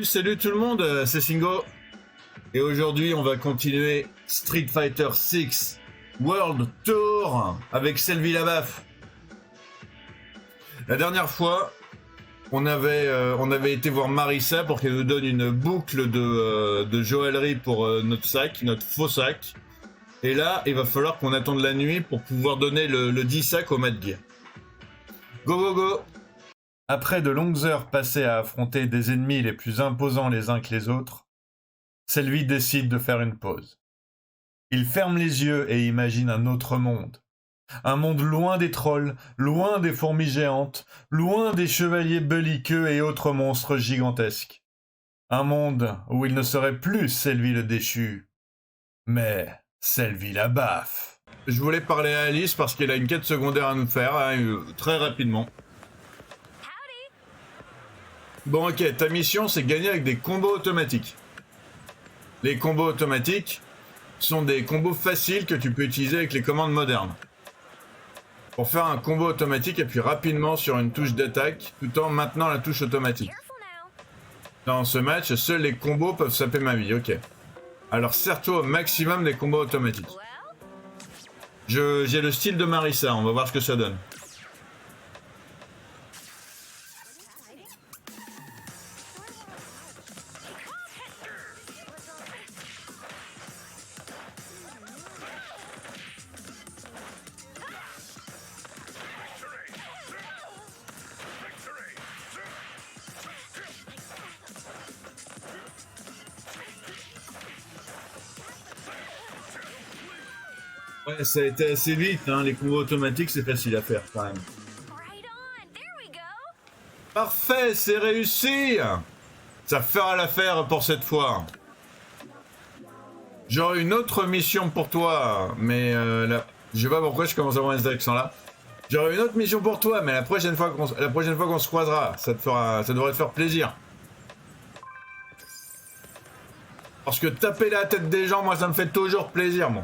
Salut tout le monde, c'est Singo. Et aujourd'hui, on va continuer Street Fighter 6 World Tour avec Selvi Labaf. La dernière fois, on avait été voir Marissa pour qu'elle nous donne une boucle de joaillerie pour notre sac, notre faux sac. Et là, il va falloir qu'on attende la nuit pour pouvoir donner le 10 sac au Mad Gear. Go go go! Après de longues heures passées à affronter des ennemis les plus imposants les uns que les autres, Selvi décide de faire une pause. Il ferme les yeux et imagine un autre monde. Un monde loin des trolls, loin des fourmis géantes, loin des chevaliers belliqueux et autres monstres gigantesques. Un monde où il ne serait plus Selvi le déchu, mais Selvi la baffe. Je voulais parler à Alice parce qu'elle a une quête secondaire à nous faire, très rapidement. Bon ok, ta mission c'est gagner avec des combos automatiques. Les combos automatiques sont des combos faciles que tu peux utiliser avec les commandes modernes. Pour faire un combo automatique, appuie rapidement sur une touche d'attaque tout en maintenant la touche automatique. Dans ce match, seuls les combos peuvent saper ma vie, ok. Alors sers-toi au maximum des combos automatiques. J'ai le style de Marissa, on va voir ce que ça donne. Ouais, ça a été assez vite, hein. Les combos automatiques, c'est facile à faire quand même. Parfait, c'est réussi. Ça fera l'affaire pour cette fois. J'aurai une autre mission pour toi, mais là, je sais pas pourquoi je commence à avoir cet accent-là. J'aurai une autre mission pour toi, mais la prochaine fois qu'on se croisera, ça devrait te faire plaisir. Parce que taper la tête des gens, moi, ça me fait toujours plaisir, moi.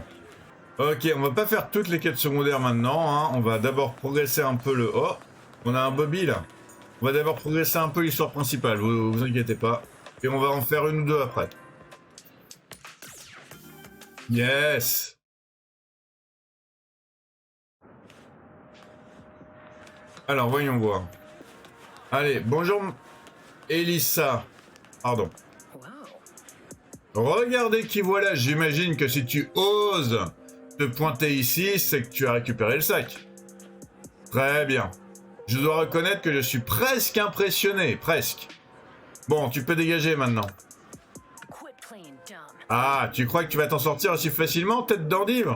Ok, on va pas faire toutes les quêtes secondaires maintenant, hein. On va d'abord progresser un peu le... Oh, on a un Bobby, là. On va d'abord progresser un peu l'histoire principale, vous inquiétez pas. Et on va en faire une ou deux après. Yes! Alors, voyons voir. Allez, bonjour, Elissa. Pardon. Regardez qui voilà, j'imagine que si tu oses te pointer ici, c'est que tu as récupéré le sac. Très bien. Je dois reconnaître que je suis presque impressionné, presque. Bon, tu peux dégager maintenant. Ah, tu crois que tu vas t'en sortir aussi facilement, tête d'endive?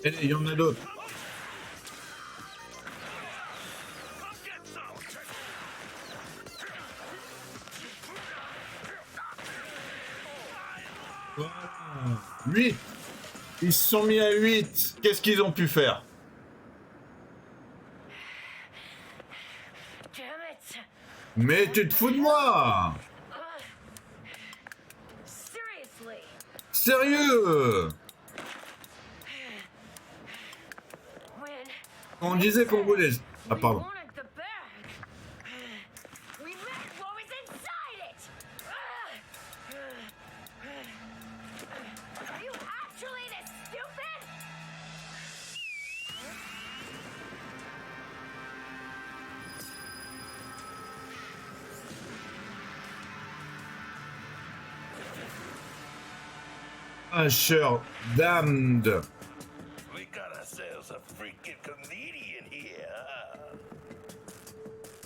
Et il y en a d'autres. Voilà. 8. Ils se sont mis à 8. Qu'est-ce qu'ils ont pu faire? Mais tu te fous de moi? Sérieux? On disait qu'on voulait... Ah pardon. Usher damned. We got ourselves a freaking comedian here.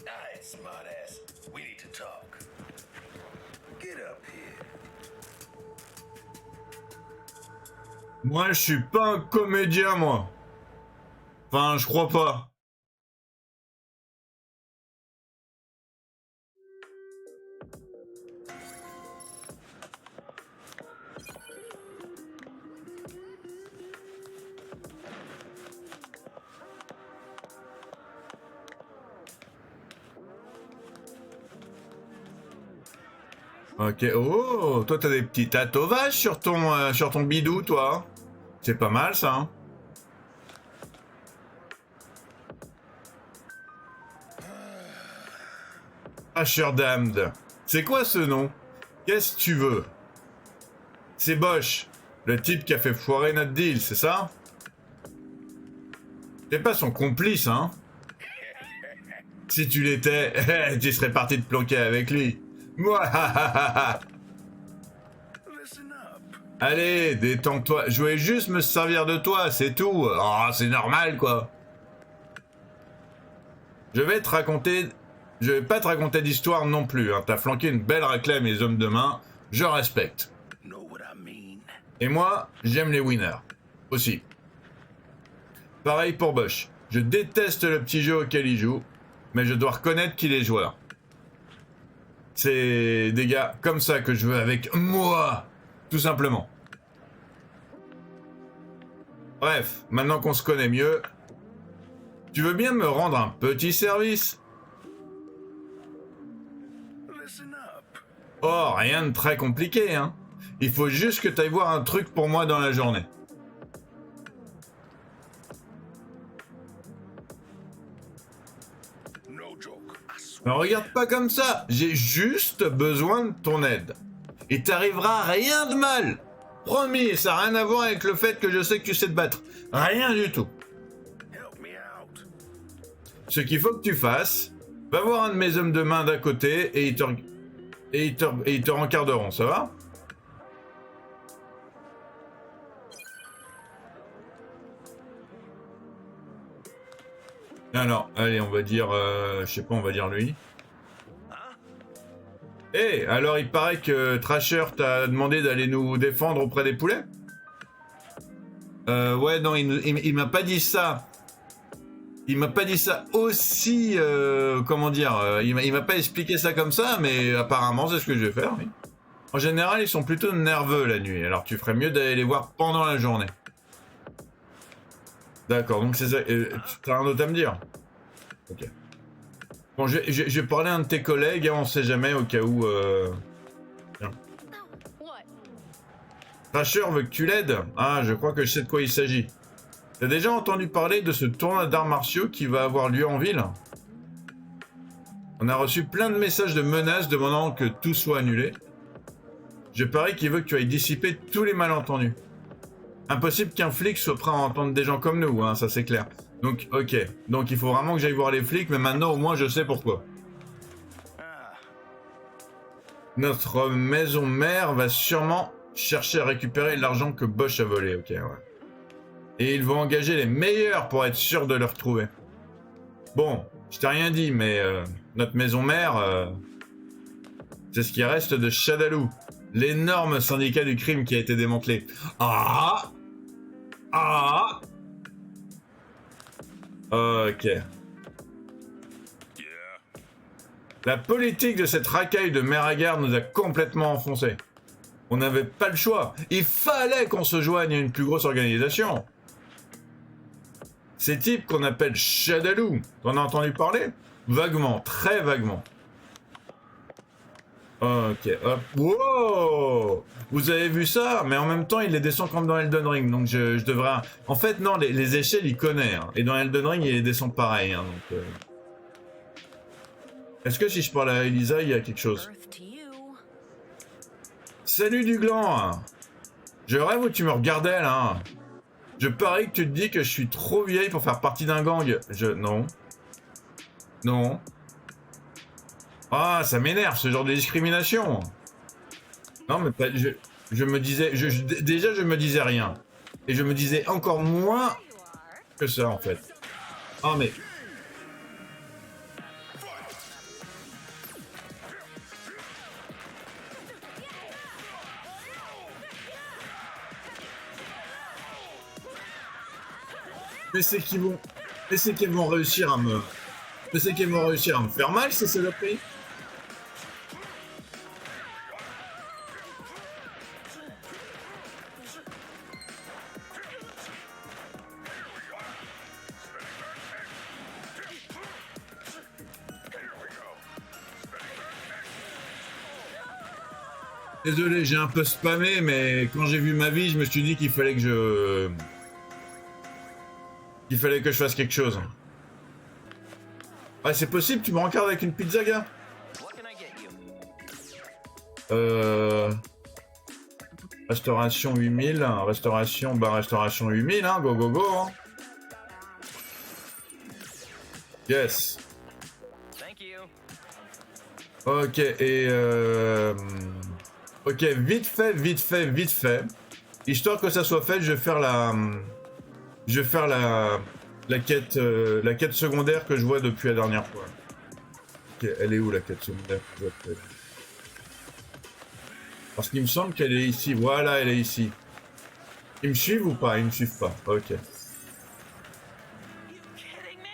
Alright, smartass. We need to talk. Get up here. Moi, je suis pas un comédien, moi. Enfin, je crois pas. Ok. Oh, toi, t'as des petits tatouages sur ton bidou, toi. C'est pas mal, ça. Hein. Asherdamned. C'est quoi ce nom? Qu'est-ce que tu veux? C'est Bosch, le type qui a fait foirer notre deal, c'est ça? T'es pas son complice, hein? Si tu l'étais, tu serais parti te planquer avec lui. Mouahahaha. Listen up. Allez, détends-toi. Je voulais juste me servir de toi, c'est tout. Oh, c'est normal, quoi. Je vais te raconter... Je vais pas te raconter d'histoire non plus. Hein. T'as flanqué une belle raclée à mes hommes de main. Je respecte. Know what I mean? Et moi, j'aime les winners. Aussi. Pareil pour Bosch. Je déteste le petit jeu auquel il joue, mais je dois reconnaître qu'il est joueur. C'est des gars comme ça que je veux avec moi, tout simplement. Bref, maintenant qu'on se connaît mieux, tu veux bien me rendre un petit service? Listen up. Oh, rien de très compliqué, hein. Il faut juste que tu ailles voir un truc pour moi dans la journée. No joke. I swear. Ne regarde pas comme ça, j'ai juste besoin de ton aide. Et t'arrivera rien de mal. Promis, ça n'a rien à voir avec le fait que je sais que tu sais te battre. Rien du tout. Help me out. Ce qu'il faut que tu fasses, va voir un de mes hommes de main d'à côté et ils te rencarderont, ça va? Alors, allez, on va dire, je sais pas, on va dire lui. Eh, alors il paraît que Thrasher t'a demandé d'aller nous défendre auprès des poulets? Ouais, non, il m'a pas dit ça. Il m'a pas dit ça aussi, comment dire, il m'a pas expliqué ça comme ça, mais apparemment c'est ce que je vais faire, oui. En général, ils sont plutôt nerveux la nuit, alors tu ferais mieux d'aller les voir pendant la journée. D'accord, donc c'est ça, tu as un autre à me dire? Ok. Bon, je vais parler à un de tes collègues, hein, on sait jamais, au cas où... Tiens. What? Thrasher veut que tu l'aides? Ah, je crois que je sais de quoi il s'agit. T'as déjà entendu parler de ce tournoi d'arts martiaux qui va avoir lieu en ville? On a reçu plein de messages de menaces demandant que tout soit annulé. Je parie qu'il veut que tu ailles dissiper tous les malentendus. Impossible qu'un flic soit prêt à entendre des gens comme nous, hein, ça c'est clair. Donc, ok. Donc il faut vraiment que j'aille voir les flics, mais maintenant au moins je sais pourquoi. Ah, Notre maison mère va sûrement chercher à récupérer l'argent que Bosch a volé, ok, ouais. Et ils vont engager les meilleurs pour être sûrs de le retrouver. Bon, je t'ai rien dit, mais notre maison mère, c'est ce qui reste de Shadaloo, l'énorme syndicat du crime qui a été démantelé. Ah! Ah! Ok. yeah. La politique de cette racaille de mère à garde nous a complètement enfoncés. On n'avait pas le choix. Il fallait qu'on se joigne à une plus grosse organisation. Ces types qu'on appelle Shadaloo, t'en as entendu parler? Vaguement, très vaguement. Ok, hop. Wow! Vous avez vu ça? Mais en même temps, il les descend comme dans Elden Ring, donc je devrais... En fait, non, les échelles, il connaît. Hein. Et dans Elden Ring, il les descend pareil. Hein, donc, Est-ce que si je parle à Elisa, il y a quelque chose? Earth to you. Salut du gland! Je rêve où tu me regardais, là. Je parie que tu te dis que je suis trop vieille pour faire partie d'un gang. Non. Non. Ah, ça m'énerve, ce genre de discrimination. Non, mais pas, je me disais... déjà, je me disais rien. Et je me disais encore moins You are. que ça, en fait. Ah, mais... Mais c'est qu'ils vont... Mais c'est qu'ils vont réussir à me... Mais c'est qu'ils vont réussir à me faire mal, ces saloperies. Désolé, j'ai un peu spammé, mais quand j'ai vu ma vie, je me suis dit qu'il fallait que je... Il fallait que je fasse quelque chose. Ah, c'est possible, tu me rencardes avec une pizza, gars? Restauration 8000, restauration, bah restauration 8000, hein, go go go, hein. Yes. Ok, et ok, vite fait. Histoire que ça soit fait, je vais faire la quête secondaire que je vois depuis la dernière fois. Ok, elle est où la quête secondaire que je vois depuis la dernière fois? Parce qu'il me semble qu'elle est ici. Voilà, elle est ici. Ils me suivent ou pas? Ils me suivent pas. Ok.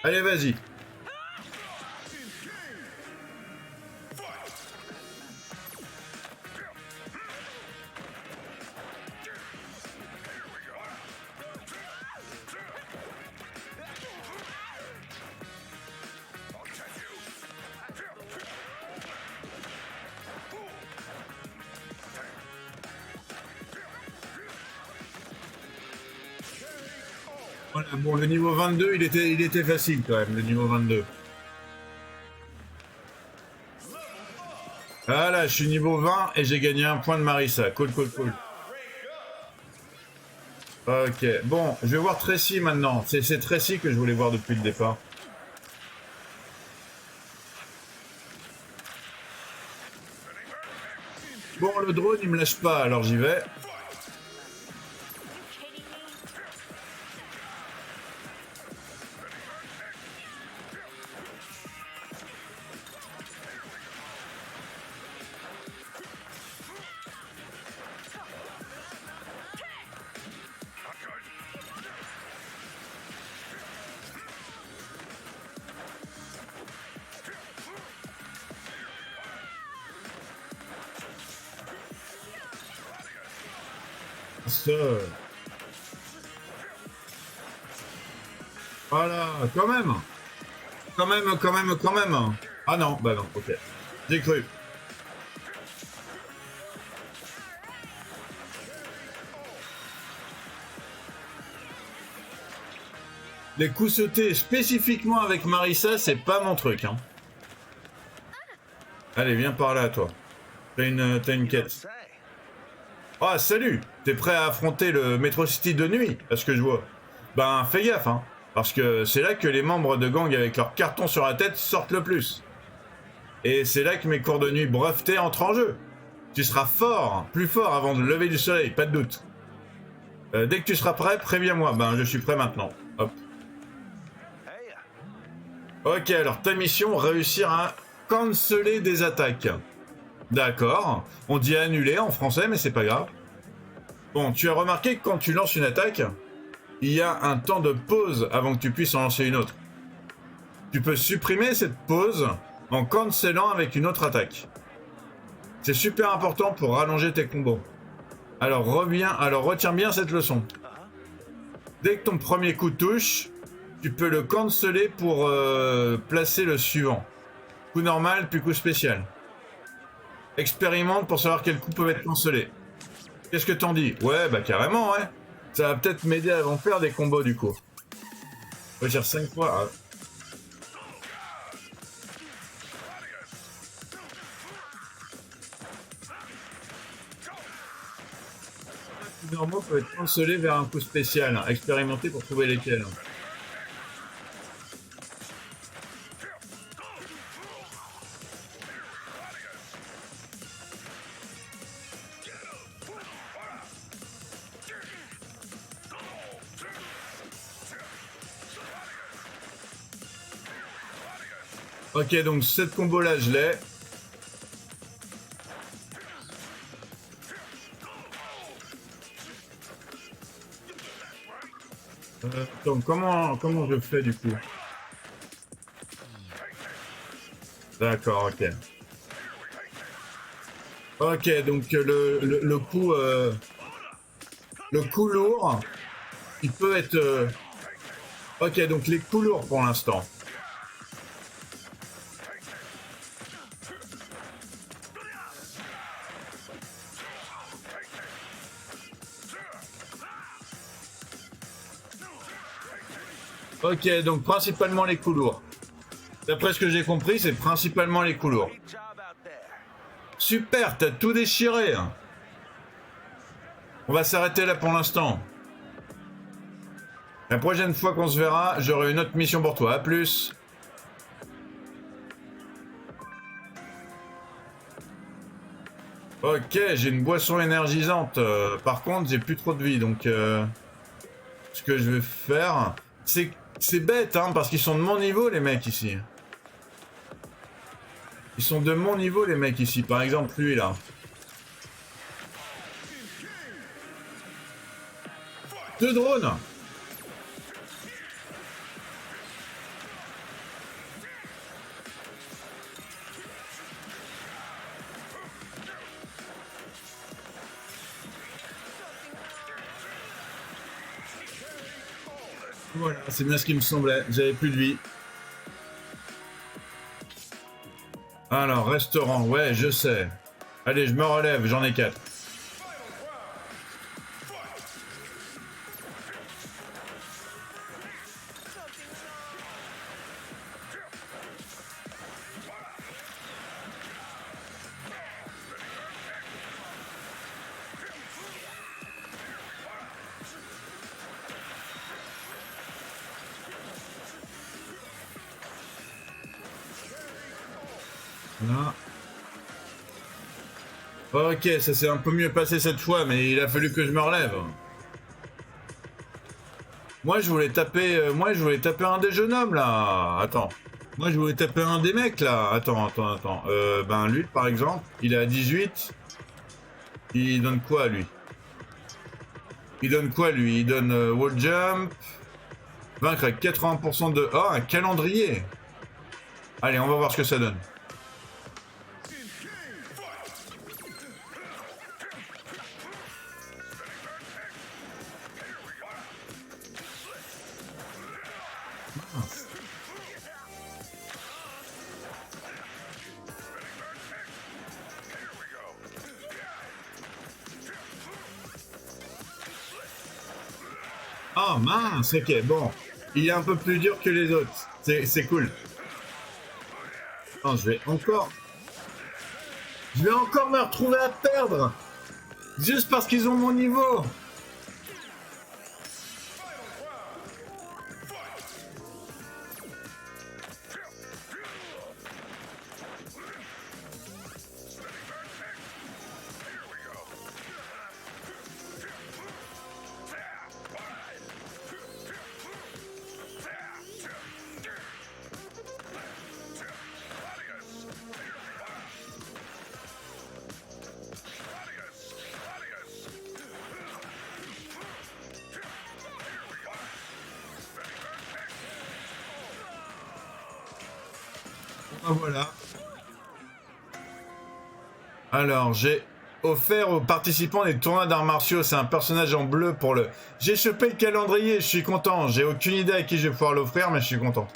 Allez, vas-y. Voilà, bon, le niveau 22, il était facile quand même, le niveau 22. Voilà, je suis niveau 20 et j'ai gagné un point de Marissa. Cool. Ok, bon, je vais voir Tracy maintenant. C'est Tracy que je voulais voir depuis le départ. Bon, le drone, il me lâche pas, alors j'y vais. Ça. Voilà, quand même. Quand même. Ah non, bah non, ok. J'ai cru. Les coups sautés spécifiquement avec Marissa, c'est pas mon truc, hein. Allez, viens par là, toi. T'as une quête. Ah, salut! T'es prêt à affronter le Metro City de nuit, à ce que je vois? Ben, fais gaffe, hein. Parce que c'est là que les membres de gang avec leur carton sur la tête sortent le plus. Et c'est là que mes cours de nuit brevetés entrent en jeu. Tu seras fort, plus fort avant le lever du soleil, pas de doute. Dès que tu seras prêt, préviens-moi. Ben, je suis prêt maintenant. Hop. Ok, alors ta mission, réussir à canceller des attaques. D'accord. On dit annuler en français, mais c'est pas grave. Bon, tu as remarqué que quand tu lances une attaque, il y a un temps de pause avant que tu puisses en lancer une autre. Tu peux supprimer cette pause en cancellant avec une autre attaque. C'est super important pour rallonger tes combos. Alors retiens bien cette leçon. Dès que ton premier coup touche, tu peux le canceller pour placer le suivant. Coup normal, puis coup spécial. Expérimente pour savoir quels coups peuvent être cancellés. Qu'est-ce que t'en dis? Ouais, bah carrément, ouais. Ça va peut-être m'aider à en faire des combos du coup. On va dire 5 fois. Ah. Les normaux peuvent être cancellés vers un coup spécial. Expérimenter pour trouver lesquels. Ok, donc cette combo là, je l'ai. Attends, comment je fais du coup? D'accord, ok. Ok, donc le coup lourd, il peut être... Ok, donc les coups lourds pour l'instant. Ok, donc principalement les coups lourds. D'après ce que j'ai compris, c'est principalement les coups lourds. Great job out there. Super, t'as tout déchiré. On va s'arrêter là pour l'instant. La prochaine fois qu'on se verra, j'aurai une autre mission pour toi. A plus. Ok, j'ai une boisson énergisante. Par contre, j'ai plus trop de vie, donc ce que je vais faire, c'est bête, hein, parce qu'ils sont de mon niveau, les mecs ici. Ils sont de mon niveau, les mecs ici. Par exemple, lui là. Deux drones. Voilà, c'est bien ce qui me semblait. J'avais plus de vie. Alors, restaurant, ouais, je sais. Allez, je me relève, j'en ai 4. Là. Ok, ça s'est un peu mieux passé cette fois, mais il a fallu que je me relève. Moi, je voulais taper, un des jeunes hommes là. Attends. Moi, je voulais taper un des mecs là. Attends. Ben lui, par exemple, il est à 18. Il donne quoi lui? Il donne wall jump. Vaincre avec 80% de... Oh, un calendrier. Allez, on va voir ce que ça donne. Oh mince, ok, bon. Il est un peu plus dur que les autres. C'est cool. Non, je vais encore me retrouver à perdre. Juste parce qu'ils ont mon niveau. Ah, voilà. Alors, j'ai offert aux participants des tournois d'arts martiaux. C'est un personnage en bleu pour le... J'ai chopé le calendrier, je suis content. J'ai aucune idée à qui je vais pouvoir l'offrir, mais je suis content.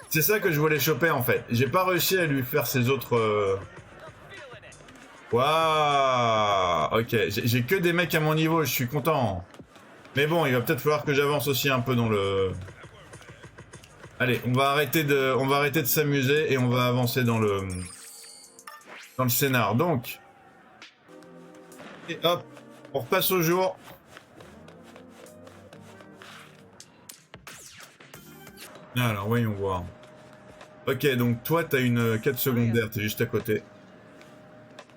C'est ça que je voulais choper, en fait. J'ai pas réussi à lui faire ses autres... Waouh. Ok, j'ai que des mecs à mon niveau, je suis content. Mais bon, il va peut-être falloir que j'avance aussi un peu dans le... Allez, on va arrêter de s'amuser et on va avancer dans le scénar. Donc, et hop, on repasse au jour. Alors, voyons voir. Ok, donc toi, t'as une quête secondaire, t'es juste à côté.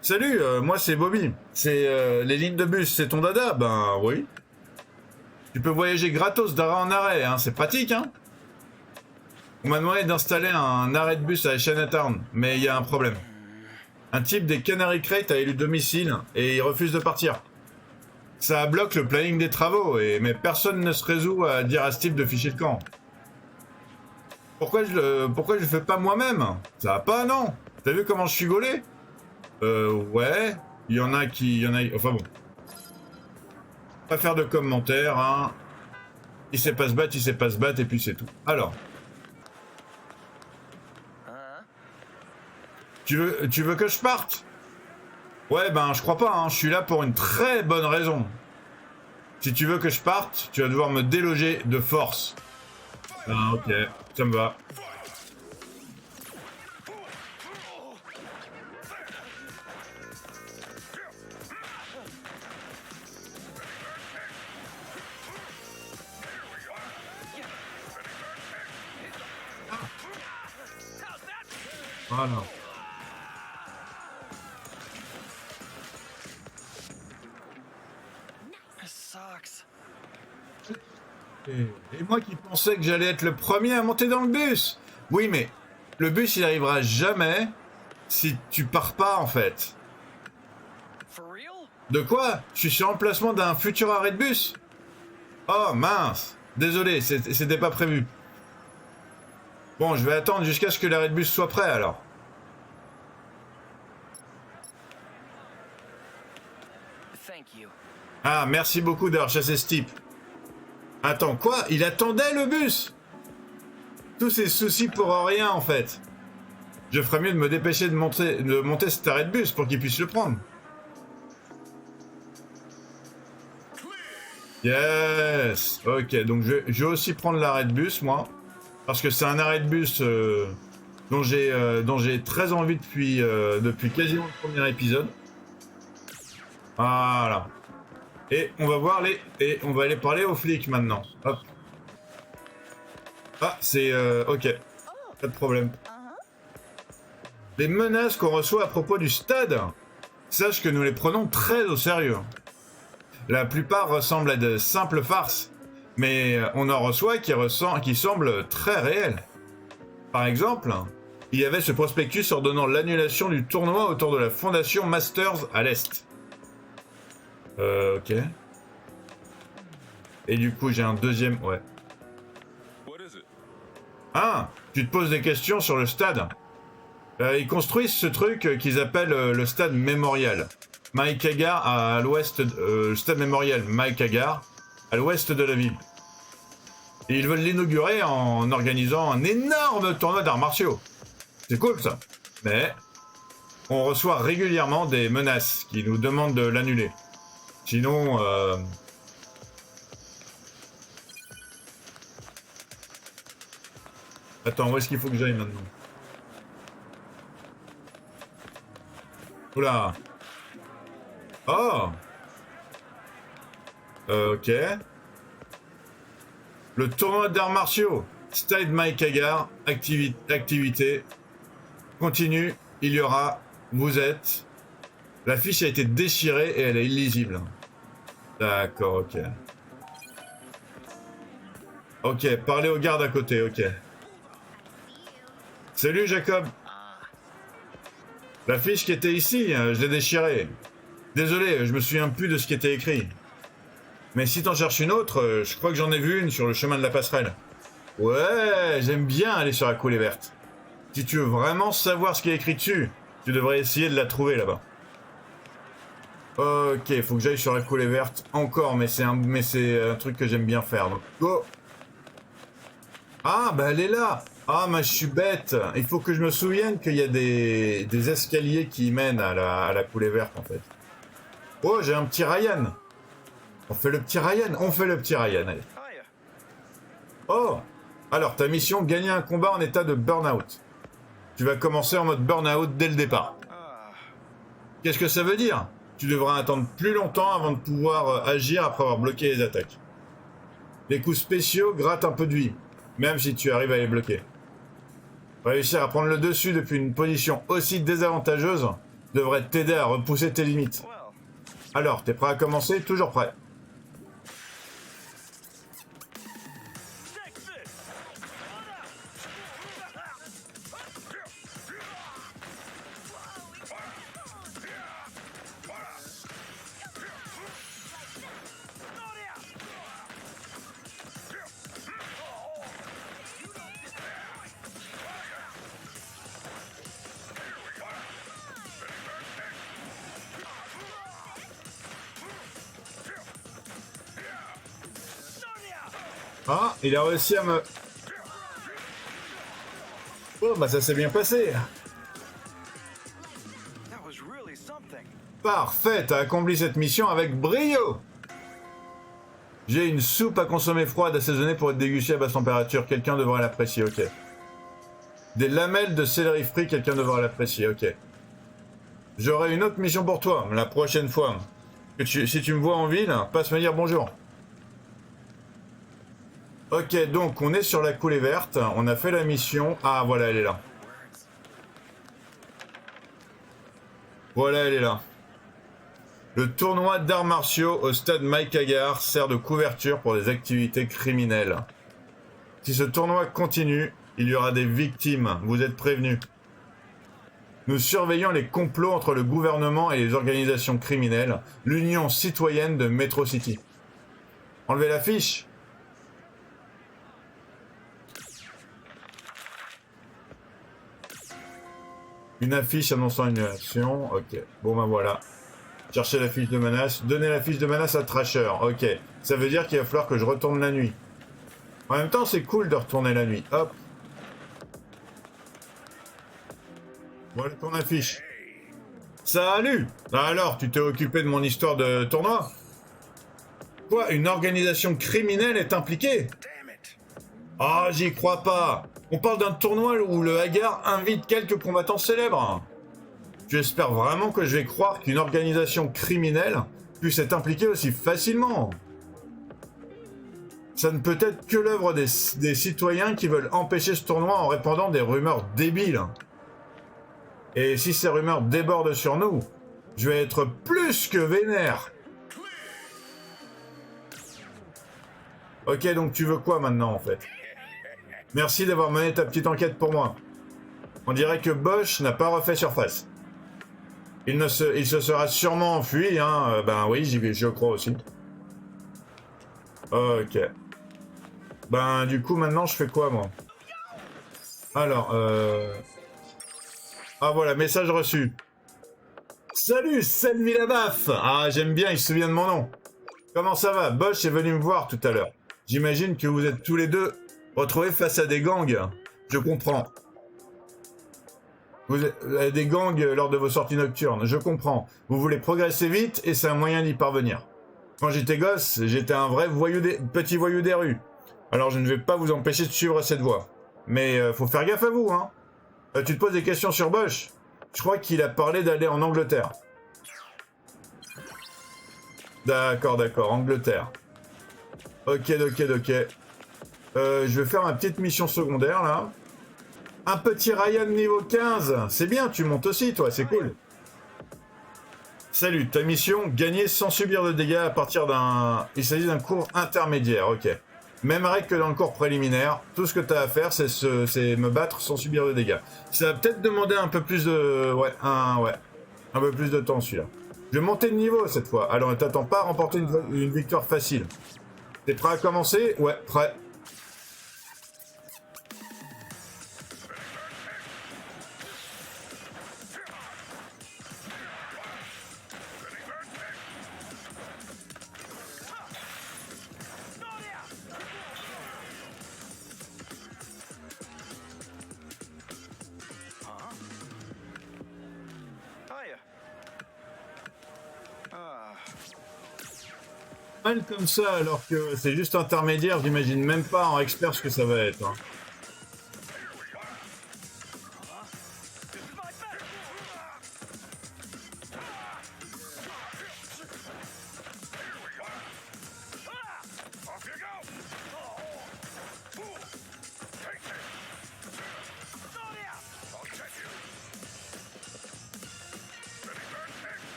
Salut, moi c'est Bobby. C'est les lignes de bus, c'est ton dada? Ben oui. Tu peux voyager gratos d'arrêt en arrêt, hein, c'est pratique, hein. On m'a demandé d'installer un arrêt de bus à Chinatown, mais il y a un problème. Un type des Canary Crate a élu domicile et il refuse de partir. ça bloque le planning des travaux, mais personne ne se résout à dire à Steve de ficher le camp. Pourquoi je le fais pas moi-même? Ça va pas, non? T'as vu comment je suis gaulé? Ouais. Il y en a qui... Enfin bon. Pas faire de commentaires, hein. Il sait pas se battre, il sait pas se battre, et puis c'est tout. Alors. Tu veux que je parte? Ouais, ben, je crois pas, hein. Je suis là pour une très bonne raison. Si tu veux que je parte, tu vas devoir me déloger de force. Ah, ok. Ça me va. Voilà. Et moi qui pensais que j'allais être le premier à monter dans le bus. Oui, mais le bus, il arrivera jamais si tu pars pas, en fait. De quoi? Je suis sur l'emplacement d'un futur arrêt de bus? Oh, mince. Désolé, c'était pas prévu. Bon, je vais attendre jusqu'à ce que l'arrêt de bus soit prêt, alors. Ah, merci beaucoup d'avoir chassé ce type. Attends, quoi? Il attendait le bus? Tous ces soucis pour rien, en fait. Je ferais mieux de me dépêcher de monter cet arrêt de bus pour qu'il puisse le prendre. Yes. Ok, donc je vais aussi prendre l'arrêt de bus, moi. Parce que c'est un arrêt de bus dont j'ai très envie depuis quasiment le premier épisode. Voilà. Et on va voir on va aller parler aux flics maintenant. Hop. Ah, c'est... ok. Pas de problème. Les menaces qu'on reçoit à propos du stade. Sache que nous les prenons très au sérieux. La plupart ressemblent à de simples farces. Mais on en reçoit qui semblent très réels. Par exemple, il y avait ce prospectus ordonnant l'annulation du tournoi autour de la fondation Masters à l'Est. Ok. Et du coup, j'ai un deuxième... Ouais. Ah, tu te poses des questions sur le stade. Ils construisent ce truc qu'ils appellent le stade mémorial. Mike Hagar à l'ouest... le stade mémorial Mike Hagar à l'ouest de la ville. Et ils veulent l'inaugurer en organisant un énorme tournoi d'arts martiaux. C'est cool, ça. Mais on reçoit régulièrement des menaces qui nous demandent de l'annuler. Sinon... Attends, où est-ce qu'il faut que j'aille maintenant? Oula. Oh. Ok. Le tournoi d'arts martiaux. Stade Mike Hagar. Activité. Continue. Il y aura. Vous êtes. La fiche a été déchirée et elle est illisible. D'accord, ok. Ok, parlez au garde à côté, ok. Salut Jacob. La fiche qui était ici, je l'ai déchirée. Désolé, je me souviens plus de ce qui était écrit. Mais si t'en cherches une autre, je crois que j'en ai vu une sur le chemin de la passerelle. Ouais, j'aime bien aller sur la coulée verte. Si tu veux vraiment savoir ce qui est écrit dessus, tu devrais essayer de la trouver là-bas. Ok, faut que j'aille sur la coulée verte encore, mais c'est un truc que j'aime bien faire. Donc, go. Ah, bah elle est là. Ah, mais je suis bête. Il faut que je me souvienne qu'il y a des escaliers qui mènent à la coulée verte, en fait. Oh, j'ai un petit Ryan. On fait le petit Ryan, allez. Oh. Alors, ta mission, gagner un combat en état de burn-out. Tu vas commencer en mode burn-out dès le départ. Qu'est-ce que ça veut dire? Tu devras attendre plus longtemps avant de pouvoir agir après avoir bloqué les attaques. Les coups spéciaux grattent un peu de vie, même si tu arrives à les bloquer. Réussir à prendre le dessus depuis une position aussi désavantageuse devrait t'aider à repousser tes limites. Alors, t'es prêt à commencer? Toujours prêt. Ah, il a réussi à me... Oh, bah ça s'est bien passé. That was really something. Parfait, t'as accompli cette mission avec brio. J'ai une soupe à consommer froide assaisonnée pour être dégustée à basse température. Quelqu'un devrait l'apprécier, ok. Des lamelles de céleri frit, quelqu'un devrait l'apprécier, ok. J'aurai une autre mission pour toi, la prochaine fois. Si tu me vois en ville, passe me dire bonjour. Ok, donc on est sur la coulée verte, on a fait la mission. Ah, voilà, elle est là. Voilà, elle est là. Le tournoi d'arts martiaux au stade Mike Hagar sert de couverture pour des activités criminelles. Si ce tournoi continue, il y aura des victimes, vous êtes prévenus. Nous surveillons les complots entre le gouvernement et les organisations criminelles, l'Union citoyenne de Metro City. Enlevez l'affiche. Une affiche annonçant une action, ok. Bon ben voilà. Cherchez la fiche de menace. Donnez la fiche de menace à Trasher. Ok. Ça veut dire qu'il va falloir que je retourne la nuit. En même temps, c'est cool de retourner la nuit. Hop. Voilà ton affiche. Salut! Alors, tu t'es occupé de mon histoire de tournoi? Quoi? Une organisation criminelle est impliquée? Ah, j'y crois pas. On parle d'un tournoi où le Hagar invite quelques combattants célèbres. J'espère vraiment que je vais croire qu'une organisation criminelle puisse être impliquée aussi facilement. Ça ne peut être que l'œuvre des citoyens qui veulent empêcher ce tournoi en répandant des rumeurs débiles. Et si ces rumeurs débordent sur nous, je vais être plus que vénère. Ok, donc tu veux quoi maintenant en fait? Merci d'avoir mené ta petite enquête pour moi. On dirait que Bosch n'a pas refait surface. Il se sera sûrement enfui, hein. Ben oui, je crois aussi. Ok. Ben du coup maintenant je fais quoi moi? Alors, Ah voilà, message reçu. Salut, Selvi la baffe. Ah j'aime bien, il se souvient de mon nom. Comment ça va? Bosch est venu me voir tout à l'heure. J'imagine que vous êtes tous les deux retrouvés face à des gangs. Je comprends. Vous avez des gangs lors de vos sorties nocturnes. Je comprends. Vous voulez progresser vite et c'est un moyen d'y parvenir. Quand j'étais gosse, j'étais un vrai petit voyou des rues. Alors je ne vais pas vous empêcher de suivre cette voie. Mais faut faire gaffe à vous, hein. Tu te poses des questions sur Bosch? Je crois qu'il a parlé d'aller en Angleterre. D'accord, Angleterre. Ok. Je vais faire ma petite mission secondaire, là. Un petit Ryan niveau 15. C'est bien, tu montes aussi, toi, c'est cool. Salut, ta mission, gagner sans subir de dégâts à partir d'un... Il s'agit d'un cours intermédiaire, ok. Même règle que dans le cours préliminaire, tout ce que tu as à faire, c'est me battre sans subir de dégâts. Ça va peut-être demander un peu plus de... un peu plus de temps, celui-là. Je vais monter de niveau, cette fois. Alors, ne t'attends pas à remporter une victoire facile. T'es prêt à commencer? Ouais, prêt. Mal comme ça, alors que c'est juste intermédiaire, j'imagine même pas en expert ce que ça va être. Hein.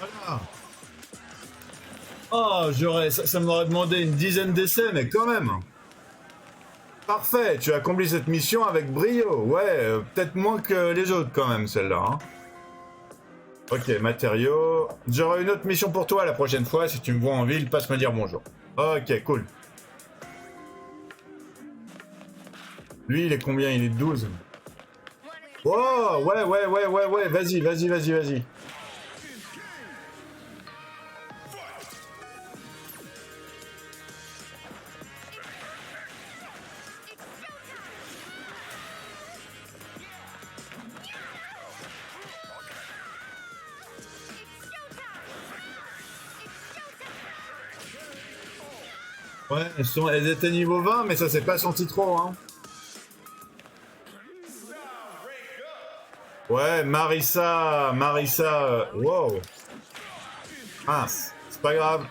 Voilà. Oh, ça m'aurait demandé une dizaine d'essais, mais quand même. Parfait, tu as accompli cette mission avec brio. Ouais, peut-être moins que les autres quand même, celle-là. Hein. Ok, matériaux. J'aurai une autre mission pour toi la prochaine fois. Si tu me vois en ville, passe me dire bonjour. Ok, cool. Lui, il est combien? Il est 12. Oh, ouais. Vas-y. Ouais, elles étaient niveau 20, mais ça s'est pas senti trop, hein. Ouais, Marissa, wow. Mince, c'est pas grave.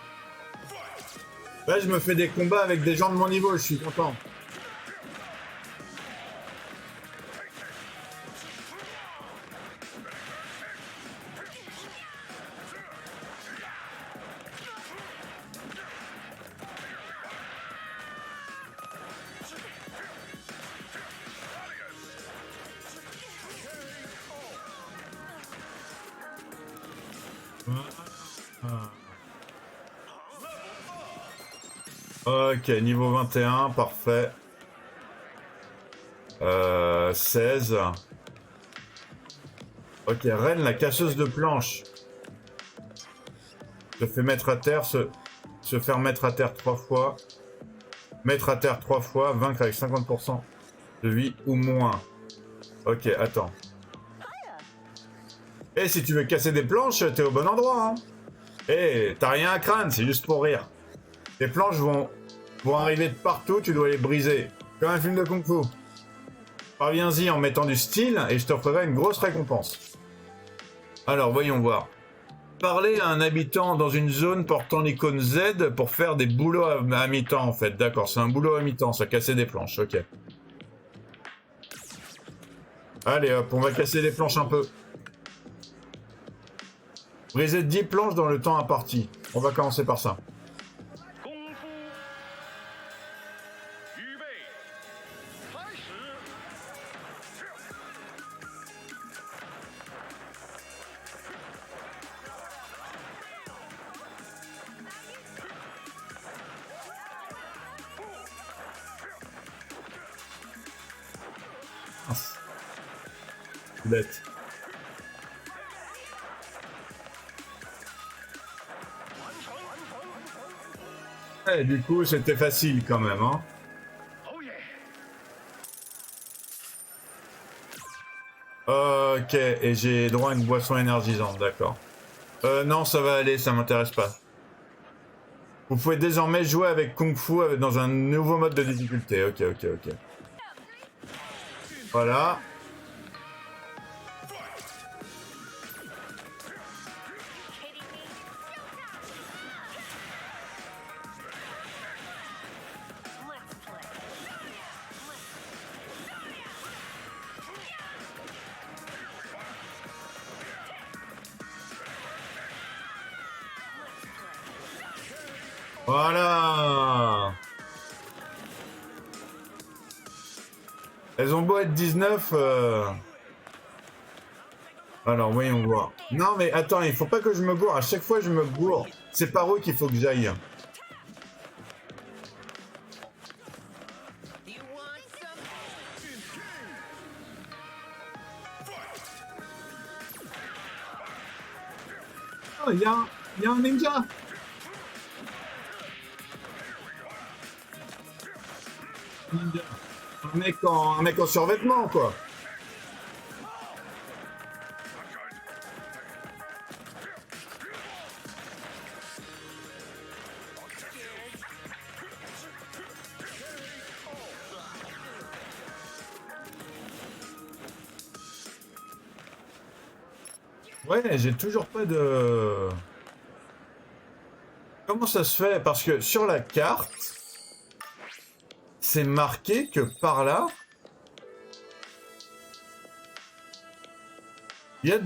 Là, je me fais des combats avec des gens de mon niveau, je suis content. Ok, niveau 21, parfait. 16. Ok, Reine, la casseuse de planches. Se fait mettre à terre, se faire mettre à terre 3 fois. Mettre à terre 3 fois, vaincre avec 50% de vie ou moins. Ok, attends. Et si tu veux casser des planches, t'es au bon endroit, hein. Eh, t'as rien à craindre, c'est juste pour rire. Les planches vont arriver de partout, tu dois les briser. Comme un film de kung-fu. Parviens-y en mettant du style et je t'offrirai une grosse récompense. Alors, voyons voir. Parler à un habitant dans une zone portant l'icône Z pour faire des boulots à mi-temps, en fait. D'accord, c'est un boulot à mi-temps, ça, casser des planches, ok. Allez, hop, on va casser les planches un peu. Briser 10 planches dans le temps imparti. On va commencer par ça. 功夫，预备，开始。Bête. Eh, du coup, c'était facile quand même, hein. Oh yeah. Ok, et j'ai droit à une boisson énergisante, d'accord. Non, ça va aller, ça m'intéresse pas. Vous pouvez désormais jouer avec Kung Fu dans un nouveau mode de difficulté. Ok. Voilà. Voilà. Elles ont beau être 19. Alors, voyons voir. Non, mais attends, il faut pas que je me gourre. À chaque fois, je me gourre. C'est par où qu'il faut que j'aille. Oh, il y a un ninja. Ninja. Un mec en survêtement, quoi. Ouais, j'ai toujours pas de... Comment ça se fait? Parce que sur la carte, c'est marqué que par là, il y a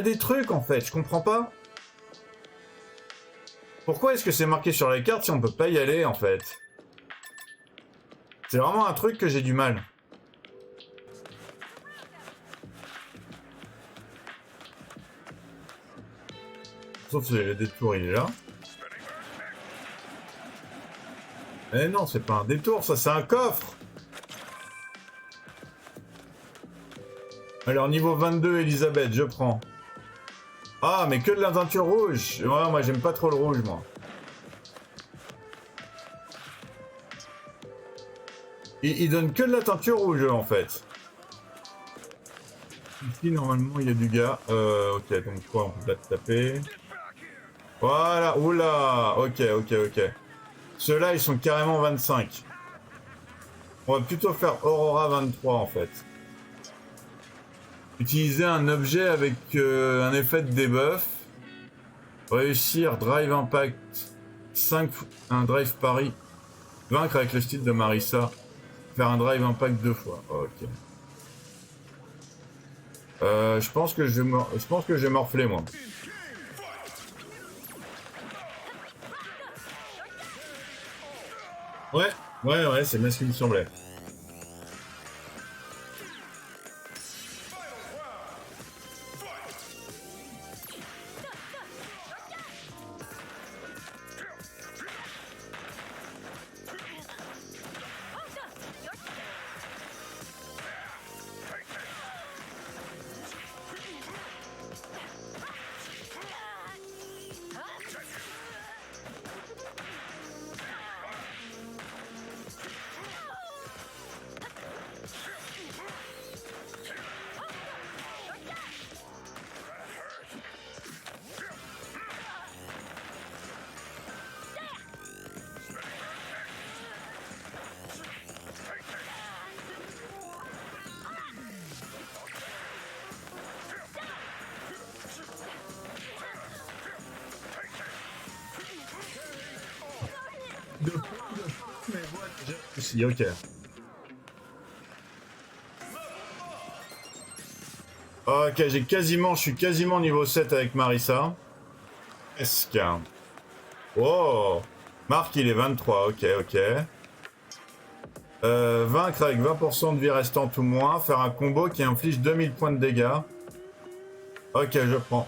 des trucs en fait, je comprends pas. Pourquoi est-ce que c'est marqué sur la carte si on peut pas y aller en fait? C'est vraiment un truc que j'ai du mal. Sauf que le détour, il est là. Eh non, c'est pas un détour, ça c'est un coffre. Alors niveau 22, Elisabeth, je prends. Ah, mais que de la teinture rouge. Ouais, moi j'aime pas trop le rouge, moi. Il donne que de la teinture rouge, en fait. Ici, normalement, il y a du gars. Ok, donc quoi, on peut la taper. Voilà, oula. Ok. Ceux-là, ils sont carrément 25. On va plutôt faire Aurora 23, en fait. Utiliser un objet avec un effet de debuff. Réussir Drive Impact 5, un Drive Paris. Vaincre avec le style de Marissa. Faire un Drive Impact 2 fois. Ok. Je pense que je vais morfler, moi. Ouais, c'est bien ce qui me semblait. Si, ok. Ok, je suis quasiment niveau 7 avec Marissa. Est-ce Oh, Marc, il est 23, ok. Vaincre avec 20% de vie restante ou moins, faire un combo qui inflige 2000 points de dégâts. Ok, je prends.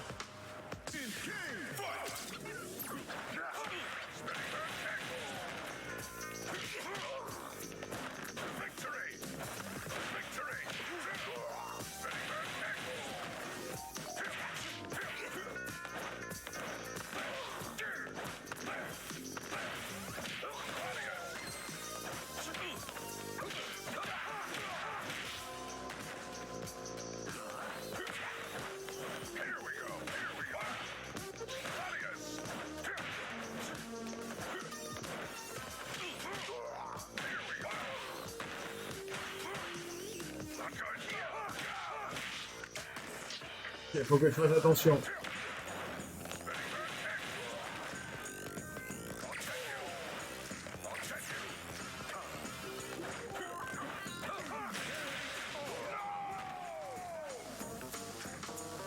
Il faut que je fasse attention.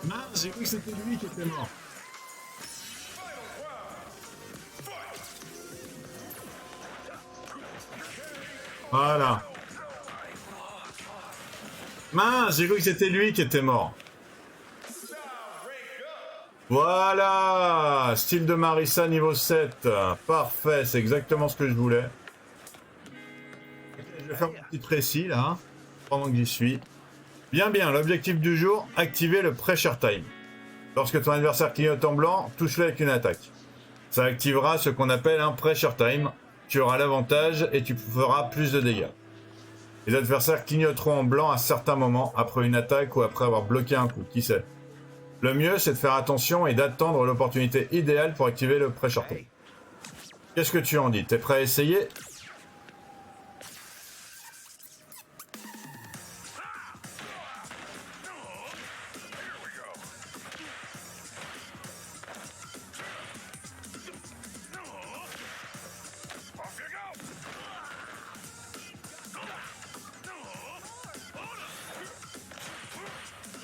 Mince, j'ai cru que c'était lui qui était mort. Voilà. Mince, j'ai cru que c'était lui qui était mort. Voilà, style de Marissa niveau 7. Parfait, c'est exactement ce que je voulais. Je vais faire mon petit précis là, pendant que j'y suis. Bien, l'objectif du jour, activer le Pressure Time. Lorsque ton adversaire clignote en blanc, touche-le avec une attaque. Ça activera ce qu'on appelle un Pressure Time. Tu auras l'avantage et tu feras plus de dégâts. Les adversaires clignoteront en blanc à certains moments, après une attaque ou après avoir bloqué un coup, qui sait. Le mieux, c'est de faire attention et d'attendre l'opportunité idéale pour activer le Pressure Time. Qu'est-ce que tu en dis? T'es prêt à essayer?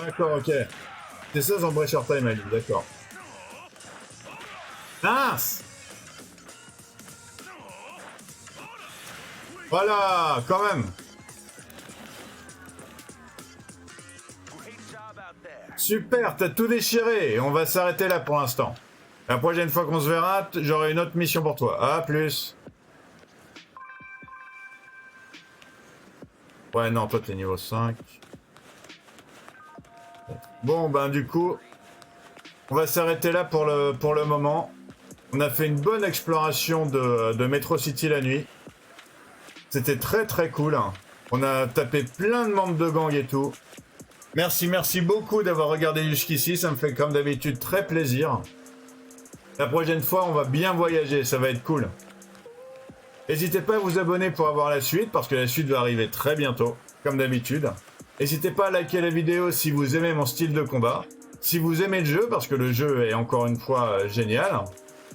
D'accord, ok. C'est ça, en Pressure Time, Ali, d'accord. Mince! Voilà, quand même. Super, t'as tout déchiré. Et on va s'arrêter là pour l'instant. La prochaine fois qu'on se verra, j'aurai une autre mission pour toi. À plus. Ouais, non, toi, t'es niveau 5. Bon, ben, du coup, on va s'arrêter là pour le moment. On a fait une bonne exploration de Metro City la nuit. C'était très très cool. On a tapé plein de membres de gang et tout. Merci beaucoup d'avoir regardé jusqu'ici. Ça me fait comme d'habitude très plaisir. La prochaine fois, on va bien voyager. Ça va être cool. N'hésitez pas à vous abonner pour avoir la suite, parce que la suite va arriver très bientôt, comme d'habitude. N'hésitez pas à liker la vidéo si vous aimez mon style de combat. Si vous aimez le jeu, parce que le jeu est encore une fois génial.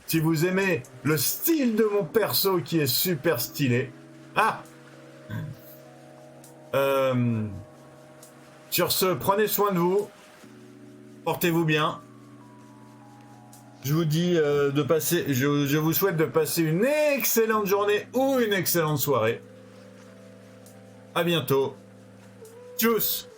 Si vous aimez le style de mon perso qui est super stylé. Ah Sur ce, prenez soin de vous. Portez-vous bien. Je vous dis je vous souhaite de passer une excellente journée ou une excellente soirée. À bientôt. Tchuss.